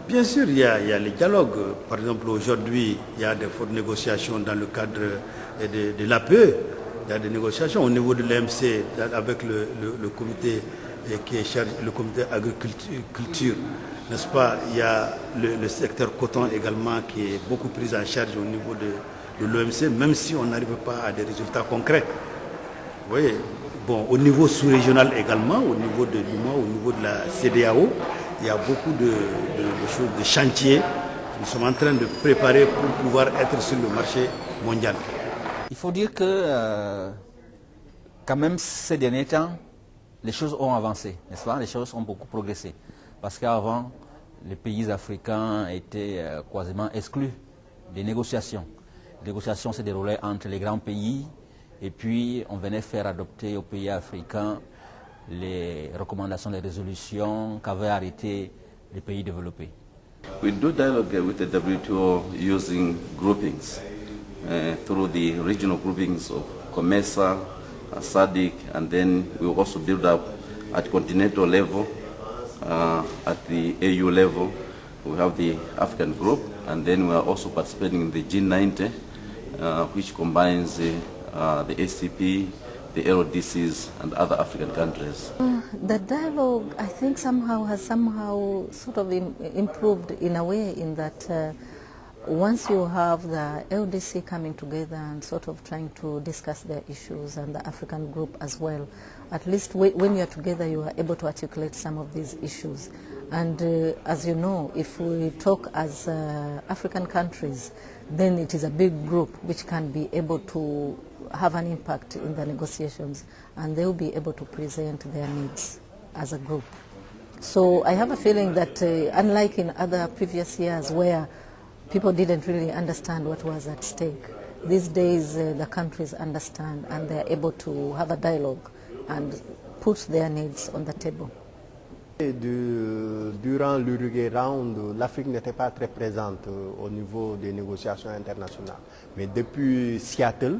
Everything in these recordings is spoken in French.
Bien sûr, il y a les dialogues. Par exemple, aujourd'hui, il y a des fortes négociations dans le cadre de l'APE. Il y a des négociations au niveau de l'AMC avec le comité qui est chargé, le comité agriculture, n'est-ce pas? Il y a le secteur coton également qui est beaucoup pris en charge au niveau de l'OMC, même si on n'arrive pas à des résultats concrets. Vous voyez, bon, au niveau sous-régional également, au niveau de l'UMA, au niveau de la CEDEAO, il y a beaucoup de choses, de chantiers. Nous sommes en train de préparer pour pouvoir être sur le marché mondial. Il faut dire que quand même ces derniers temps, les choses ont avancé, n'est-ce pas? Les choses ont beaucoup progressé. Parce qu'avant, les pays africains étaient quasiment exclus des négociations. Les négociations se déroulaient entre les grands pays et puis on venait faire adopter aux pays africains les recommandations, les résolutions qu'avaient arrêtées les pays développés. We do dialogue with the WTO using groupings through the regional groupings of COMESA, SADC, and then we also build up at continental level, at the AU level. We have the African group, and then we are also participating in the G90, which combines the ACP, the LDCs, and other African countries. The dialogue, I think, has sort of improved in a way in that once you have the LDC coming together and sort of trying to discuss their issues, and the African group as well, at least when you're together you are able to articulate some of these issues. And as you know, if we talk as African countries, then it is a big group which can be able to have an impact in the negotiations, and they will be able to present their needs as a group. So I have a feeling that unlike in other previous years where people didn't really understand what was at stake, these days the countries understand and they're able to have a dialogue and put their needs on the table. Durant l'Uruguay Round, l'Afrique n'était pas très présente au niveau des négociations internationales. Mais depuis Seattle,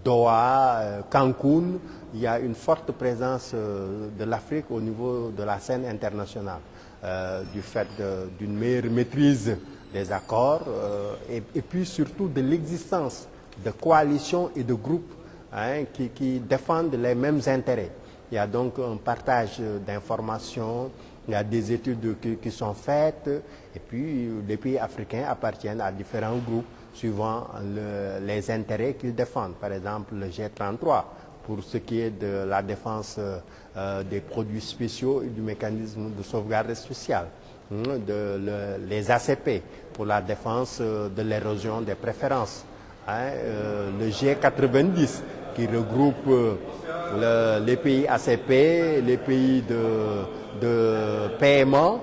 Doha, Cancun, il y a une forte présence de l'Afrique au niveau de la scène internationale, du fait d'une meilleure maîtrise des accords et puis surtout de l'existence de coalitions et de groupes qui défendent les mêmes intérêts. Il y a donc un partage d'informations, il y a des études qui sont faites et puis les pays africains appartiennent à différents groupes suivant les intérêts qu'ils défendent. Par exemple, le G33 pour ce qui est de la défense des produits spéciaux et du mécanisme de sauvegarde spéciale. Les ACP pour la défense de l'érosion des préférences. Le G90 qui regroupe les pays ACP, les pays de PMA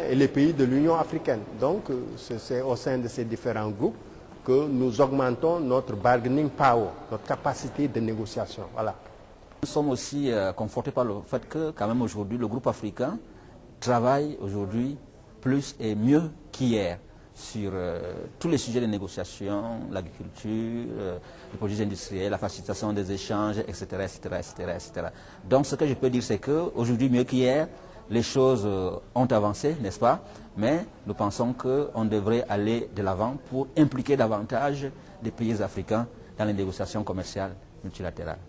et les pays de l'Union africaine. Donc c'est au sein de ces différents groupes que nous augmentons notre bargaining power, notre capacité de négociation. Voilà. Nous sommes aussi confortés par le fait que quand même aujourd'hui le groupe africain travaille aujourd'hui plus et mieux qu'hier sur tous les sujets de négociation, l'agriculture, les produits industriels, la facilitation des échanges, etc., etc., etc., etc. Donc ce que je peux dire, c'est qu'aujourd'hui, mieux qu'hier, les choses ont avancé, n'est-ce pas? Mais nous pensons qu'on devrait aller de l'avant pour impliquer davantage les pays africains dans les négociations commerciales multilatérales.